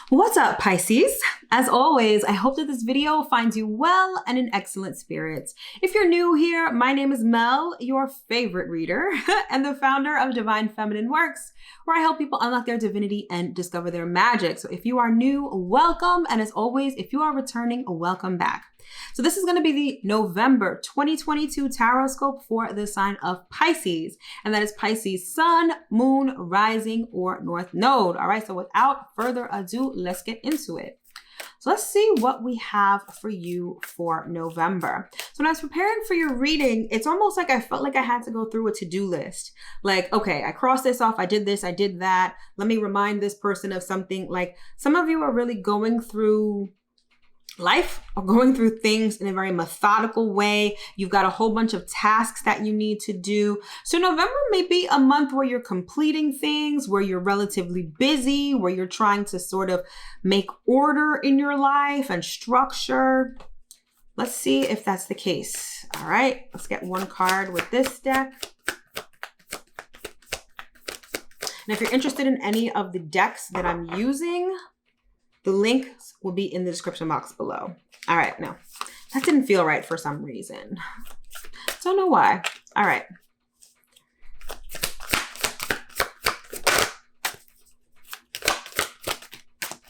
What's up, Pisces? As always, I hope that this video finds you well and in excellent spirits. If you're new here, my name is Mel, your favorite reader, and the founder of Divine Feminine Works, where I help people unlock their divinity and discover their magic. So if you are new, welcome. And as always, if you are returning, welcome back. So this is going to be the November 2022 tarot scope for the sign of Pisces. And that is Pisces sun, moon, rising, or north node. All right. So without further ado, let's get into it. So let's see what we have for you for November. So when I was preparing for your reading, it's almost like I felt like I had to go through a to-do list. Like, okay, I crossed this off. I did this. I did that. Let me remind this person of something. Like some of you are really going through life or going through things in a very methodical way. You've got a whole bunch of tasks that you need to do. So November may be a month where you're completing things, where you're relatively busy, where you're trying to sort of make order in your life and structure. Let's see if that's the case. All right, let's get one card with this deck. And if you're interested in any of the decks that I'm using, the links will be in the description box below. All right, no, that didn't feel right for some reason. Don't know why. All right.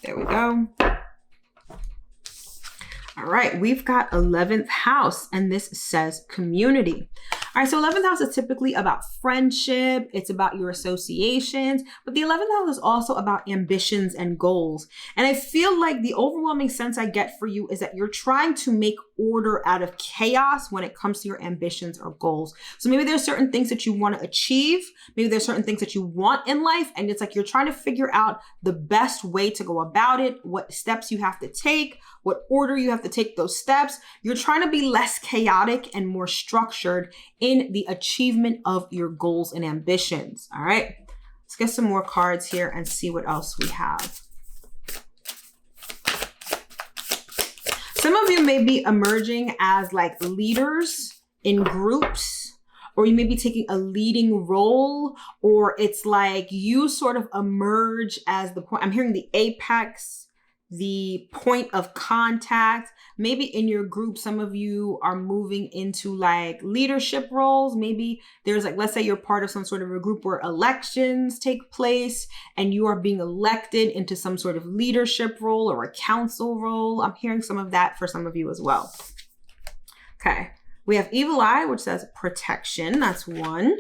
There we go. All right, we've got 11th house, and this says community. All right, so 11th house is typically about friendship. It's about your associations, but the 11th house is also about ambitions and goals. And I feel like the overwhelming sense I get for you is that you're trying to make order out of chaos when it comes to your ambitions or goals. So maybe there's certain things that you want to achieve. Maybe there's certain things that you want in life. And it's like you're trying to figure out the best way to go about it, what steps you have to take, what order you have to take those steps. You're trying to be less chaotic and more structured in the achievement of your goals and ambitions. All right, let's get some more cards here and see what else we have. Some of you may be emerging as like leaders in groups, or you may be taking a leading role, or it's like you sort of emerge as the point. I'm hearing the apex, the point of contact. Maybe in your group, some of you are moving into like leadership roles. Maybe there's like, let's say you're part of some sort of a group where elections take place and you are being elected into some sort of leadership role or a council role. I'm hearing some of that for some of you as well. Okay. We have Evil Eye, which says protection. That's one.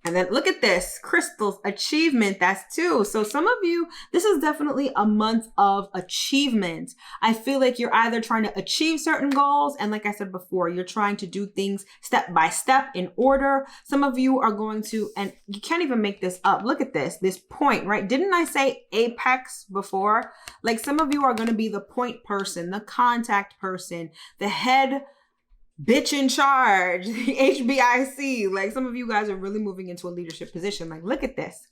And then look at this, crystals, achievement, that's two. So some of you, this is definitely a month of achievement. I feel like you're either trying to achieve certain goals, and like I said before, you're trying to do things step by step in order. Some of you are going to, and you can't even make this up. Look at this point, right? Didn't I say apex before? Like some of you are going to be the point person, the contact person, the head bitch in charge, the HBIC. Like some of you guys are really moving into a leadership position. Like, look at this.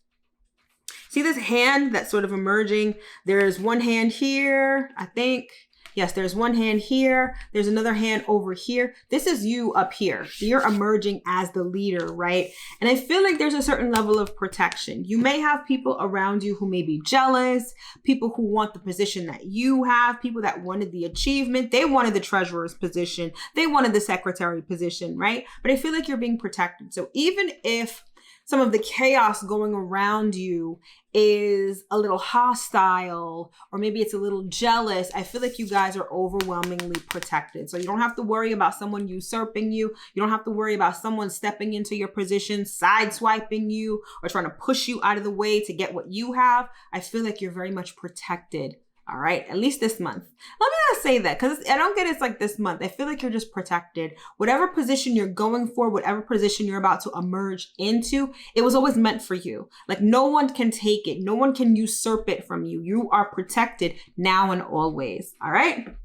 See this hand that's sort of emerging? There's one hand here, I think. Yes, there's one hand here. There's another hand over here. This is you up here. You're emerging as the leader, right? And I feel like there's a certain level of protection. You may have people around you who may be jealous, people who want the position that you have, people that wanted the achievement. They wanted the treasurer's position. They wanted the secretary position, right? But I feel like you're being protected. So even if some of the chaos going around you is a little hostile, or maybe it's a little jealous, I feel like you guys are overwhelmingly protected. So you don't have to worry about someone usurping you. You don't have to worry about someone stepping into your position, sideswiping you, or trying to push you out of the way to get what you have. I feel like you're very much protected. All right, at least this month. Let me not say that because I don't get it's like this month. I feel like you're just protected. Whatever position you're going for, whatever position you're about to emerge into, it was always meant for you. Like no one can take it. No one can usurp it from you. You are protected now and always. All right.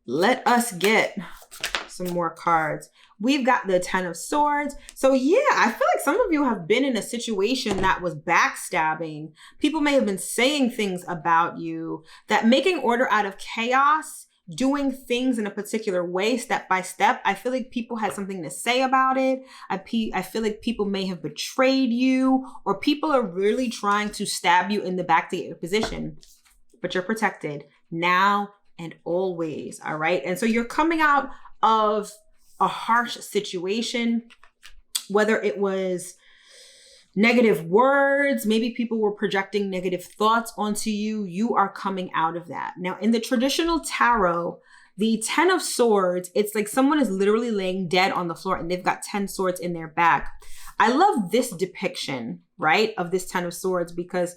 Let us get some more cards. We've got the 10 of Swords. So yeah, I feel like some of you have been in a situation that was backstabbing. People may have been saying things about you that making order out of chaos doing things in a particular way, step by step. I feel like people had something to say about it. I feel like people may have betrayed you, or people are really trying to stab you in the back to get your position, but you're protected now and always. All right. And so you're coming out of a harsh situation, whether it was negative words, maybe people were projecting negative thoughts onto you. You are coming out of that. Now, in the traditional tarot, the 10 of Swords, it's like someone is literally laying dead on the floor and they've got 10 swords in their back. I love this depiction, right, of this 10 of Swords because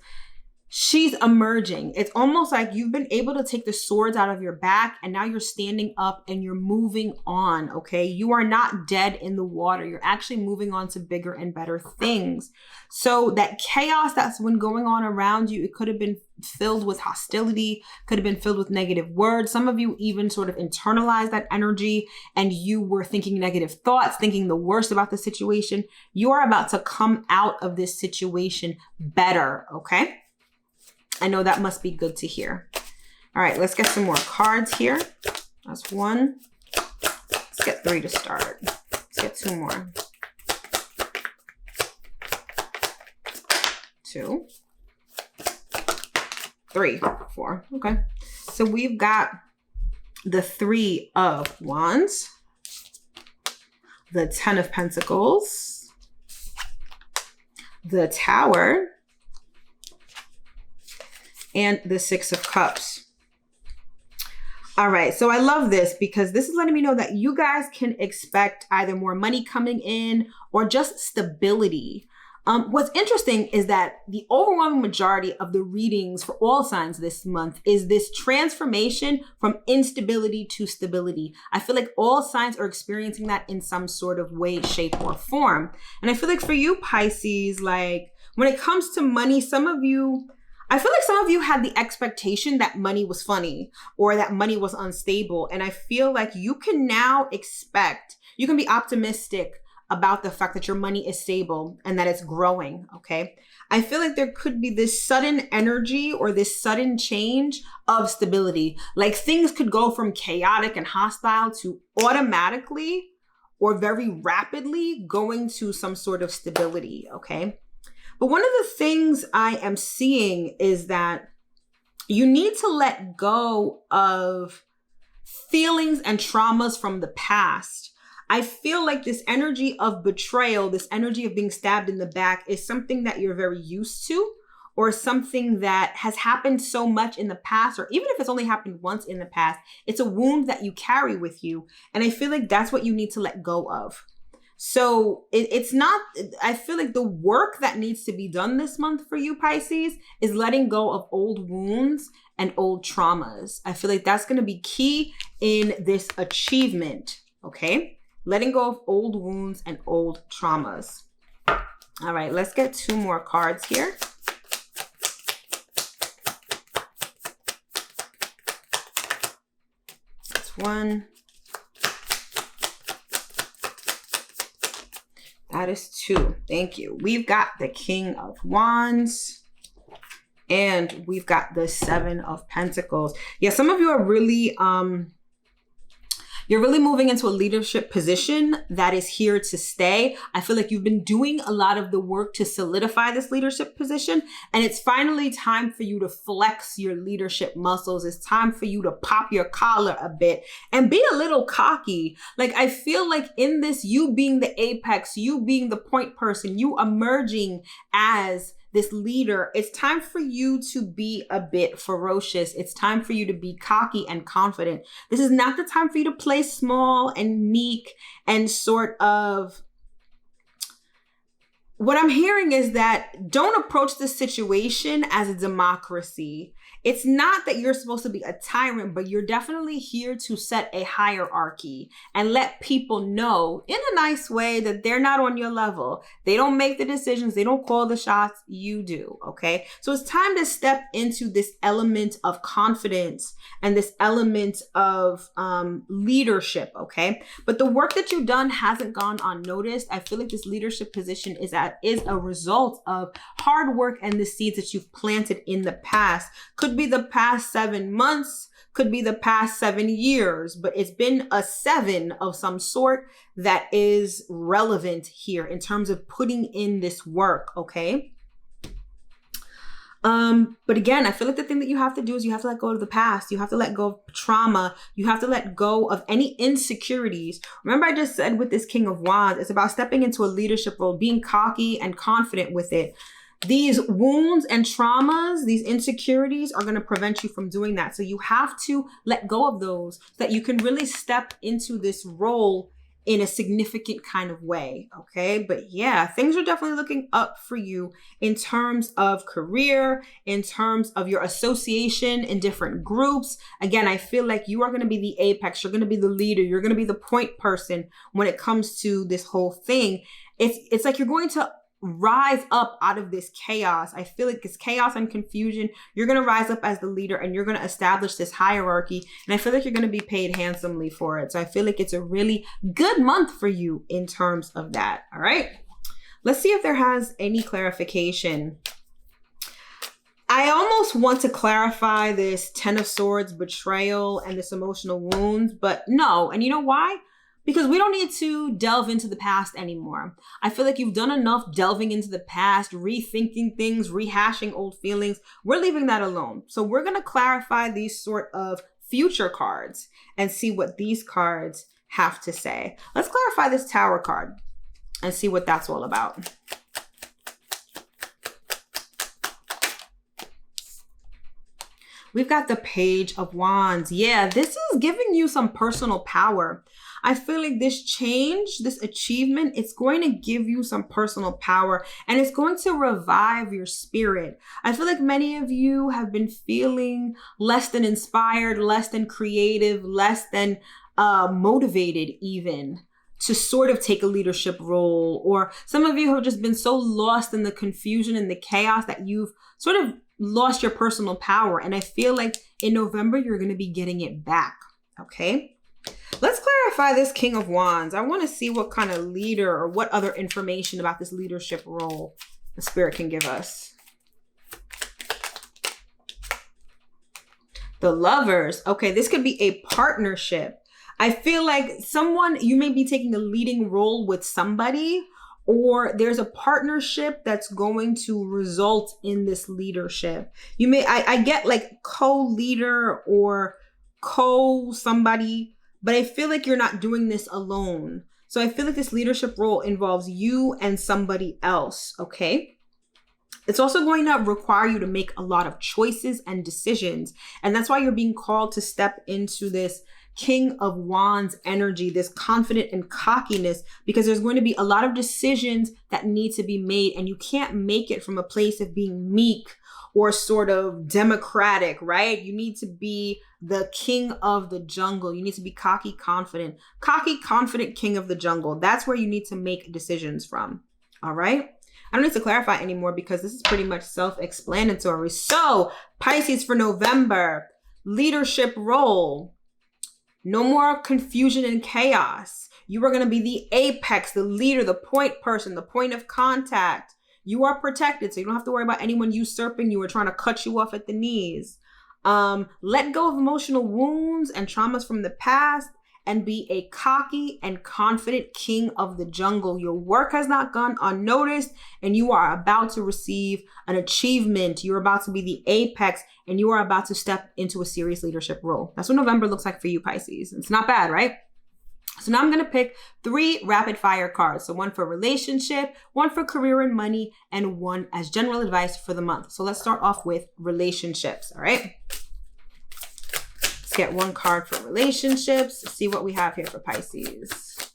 she's emerging. It's almost like you've been able to take the swords out of your back and now you're standing up and you're moving on, okay? You are not dead in the water. You're actually moving on to bigger and better things. So that chaos that's been going on around you, it could have been filled with hostility, could have been filled with negative words. Some of you even sort of internalized that energy and you were thinking negative thoughts, thinking the worst about the situation. You are about to come out of this situation better, okay? I know that must be good to hear. All right, let's get some more cards here. That's one. Let's get 3 to start. Let's get 2 more. 2, 3, 4. Okay. So we've got the 3 of Wands, the 10 of Pentacles, the Tower, and the 6 of Cups. All right, so I love this because this is letting me know that you guys can expect either more money coming in or just stability. What's interesting is that the overwhelming majority of the readings for all signs this month is this transformation from instability to stability. I feel like all signs are experiencing that in some sort of way, shape, or form. And I feel like for you, Pisces, like when it comes to money, I feel like some of you had the expectation that money was funny or that money was unstable. And I feel like you can now you can be optimistic about the fact that your money is stable and that it's growing, okay? I feel like there could be this sudden energy or this sudden change of stability. Like things could go from chaotic and hostile to automatically or very rapidly going to some sort of stability, okay? But one of the things I am seeing is that you need to let go of feelings and traumas from the past. I feel like this energy of betrayal, this energy of being stabbed in the back is something that you're very used to or something that has happened so much in the past, or even if it's only happened once in the past, it's a wound that you carry with you. And I feel like that's what you need to let go of. So it's not, I feel like the work that needs to be done this month for you, Pisces, is letting go of old wounds and old traumas. I feel like that's going to be key in this achievement, okay? Letting go of old wounds and old traumas. All right, let's get 2 more cards here. That's 1. That is 2. Thank you. We've got the King of Wands and we've got the 7 of Pentacles. Yeah, some of you are really, you're really moving into a leadership position that is here to stay. I feel like you've been doing a lot of the work to solidify this leadership position, and it's finally time for you to flex your leadership muscles. It's time for you to pop your collar a bit and be a little cocky. Like, I feel like in this, you being the apex, you being the point person, you emerging as this leader, it's time for you to be a bit ferocious. It's time for you to be cocky and confident. This is not the time for you to play small and meek and sort of, what I'm hearing is that don't approach this situation as a democracy. It's not that you're supposed to be a tyrant, but you're definitely here to set a hierarchy and let people know in a nice way that they're not on your level. They don't make the decisions. They don't call the shots. You do. Okay. So it's time to step into this element of confidence and this element of leadership. Okay. But the work that you've done hasn't gone unnoticed. I feel like this leadership position is that is a result of hard work and the seeds that you've planted in the past. Could be the past 7 months, could be the past 7 years, but it's been a 7 of some sort that is relevant here in terms of putting in this work, okay? But again, I feel like the thing that you have to do is you have to let go of the past. You have to let go of trauma. You have to let go of any insecurities. Remember, I just said with this King of Wands, it's about stepping into a leadership role, being cocky and confident with it. These wounds and traumas, these insecurities are going to prevent you from doing that. So you have to let go of those so that you can really step into this role in a significant kind of way, okay? But yeah, things are definitely looking up for you in terms of career, in terms of your association in different groups. Again, I feel like you are going to be the apex, you're going to be the leader, you're going to be the point person when it comes to this whole thing. It's like you're going to rise up out of this chaos. I feel like it's chaos and confusion. You're going to rise up as the leader and you're going to establish this hierarchy. And I feel like you're going to be paid handsomely for it. So I feel like it's a really good month for you in terms of that. All right. Let's see if there has any clarification. I almost want to clarify this 10 of Swords betrayal and this emotional wounds, but no. And you know why? Because we don't need to delve into the past anymore. I feel like you've done enough delving into the past, rethinking things, rehashing old feelings. We're leaving that alone. So we're going to clarify these sort of future cards and see what these cards have to say. Let's clarify this Tower card and see what that's all about. We've got the Page of Wands. Yeah, this is giving you some personal power. I feel like this change, this achievement, it's going to give you some personal power and it's going to revive your spirit. I feel like many of you have been feeling less than inspired, less than creative, less than motivated even to sort of take a leadership role. Or some of you have just been so lost in the confusion and the chaos that you've sort of lost your personal power. And I feel like in November, you're going to be getting it back. Okay. Let's clarify this King of Wands. I want to see what kind of leader or what other information about this leadership role the Spirit can give us. The Lovers. Okay, this could be a partnership. I feel like you may be taking a leading role with somebody, or there's a partnership that's going to result in this leadership. I get like co-leader or co-somebody, but I feel like you're not doing this alone. So I feel like this leadership role involves you and somebody else, okay? It's also going to require you to make a lot of choices and decisions. And that's why you're being called to step into this King of Wands energy, this confident and cockiness, because there's going to be a lot of decisions that need to be made. And you can't make it from a place of being meek or sort of democratic, right? You need to be the king of the jungle. You need to be cocky, confident king of the jungle. That's where you need to make decisions from. All right. I don't need to clarify anymore because this is pretty much self-explanatory. So Pisces for November, leadership role. No more confusion and chaos. You are going to be the apex, the leader, the point person, the point of contact. You are protected, so you don't have to worry about anyone usurping you or trying to cut you off at the knees. Let go of emotional wounds and traumas from the past and be a cocky and confident king of the jungle. Your work has not gone unnoticed and you are about to receive an achievement. You're about to be the apex and you are about to step into a serious leadership role. That's what November looks like for you, Pisces. It's not bad, right? So now I'm going to pick 3 rapid fire cards. So one for relationship, one for career and money, and one as general advice for the month. So let's start off with relationships. All right. Let's get one card for relationships. Let's see what we have here for Pisces.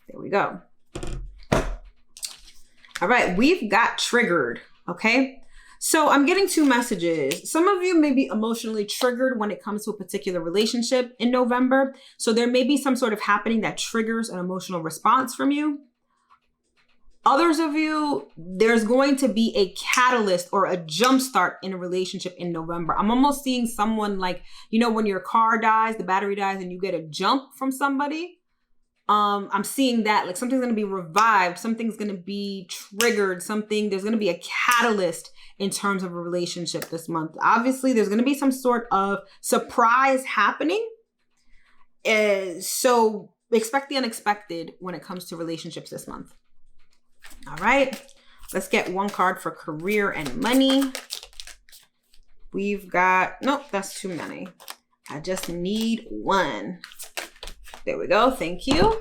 There we go. All right. We've got triggered. Okay. So I'm getting 2 messages. Some of you may be emotionally triggered when it comes to a particular relationship in November. So there may be some sort of happening that triggers an emotional response from you. Others of you, there's going to be a catalyst or a jump start in a relationship in November. I'm almost seeing someone like, when your car dies, the battery dies, and you get a jump from somebody. I'm seeing that like something's going to be revived, something's going to be triggered, there's going to be a catalyst in terms of a relationship this month. Obviously, there's going to be some sort of surprise happening. So expect the unexpected when it comes to relationships this month. All right, let's get one card for career and money. We've got, nope, that's too many. I just need one. There we go. Thank you.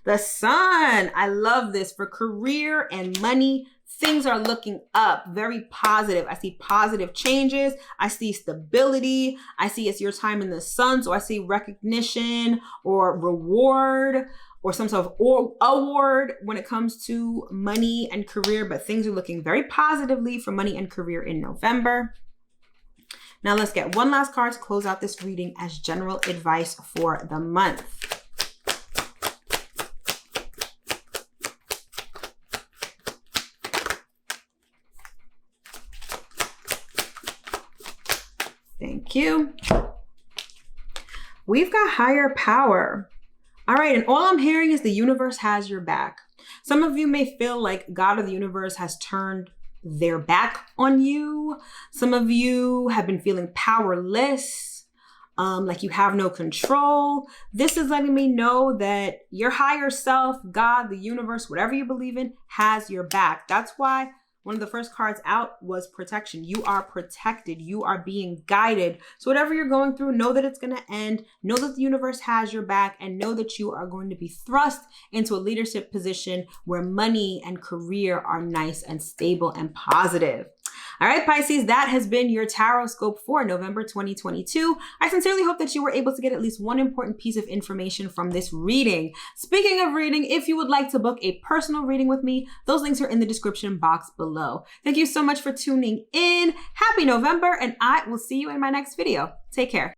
The Sun. I love this for career and money. Things are looking up, very positive. I see positive changes. I see stability. I see it's your time in the sun. So I see recognition or reward or some sort of award when it comes to money and career. But things are looking very positively for money and career in November. Now let's get one last card to close out this reading as general advice for the month. Thank you. We've got higher power. All right, and all I'm hearing is the universe has your back. Some of you may feel like God or the universe has turned their back on you. Some of you have been feeling powerless, like you have no control. This is letting me know that your higher self, God, the universe, whatever you believe in, has your back. That's why one of the first cards out was protection. You are protected. You are being guided. So whatever you're going through, know that it's going to end. Know that the universe has your back, and know that you are going to be thrust into a leadership position where money and career are nice and stable and positive. All right, Pisces, that has been your tarot scope for November 2022. I sincerely hope that you were able to get at least one important piece of information from this reading. Speaking of reading, if you would like to book a personal reading with me, those links are in the description box below. Thank you so much for tuning in. Happy November, and I will see you in my next video. Take care.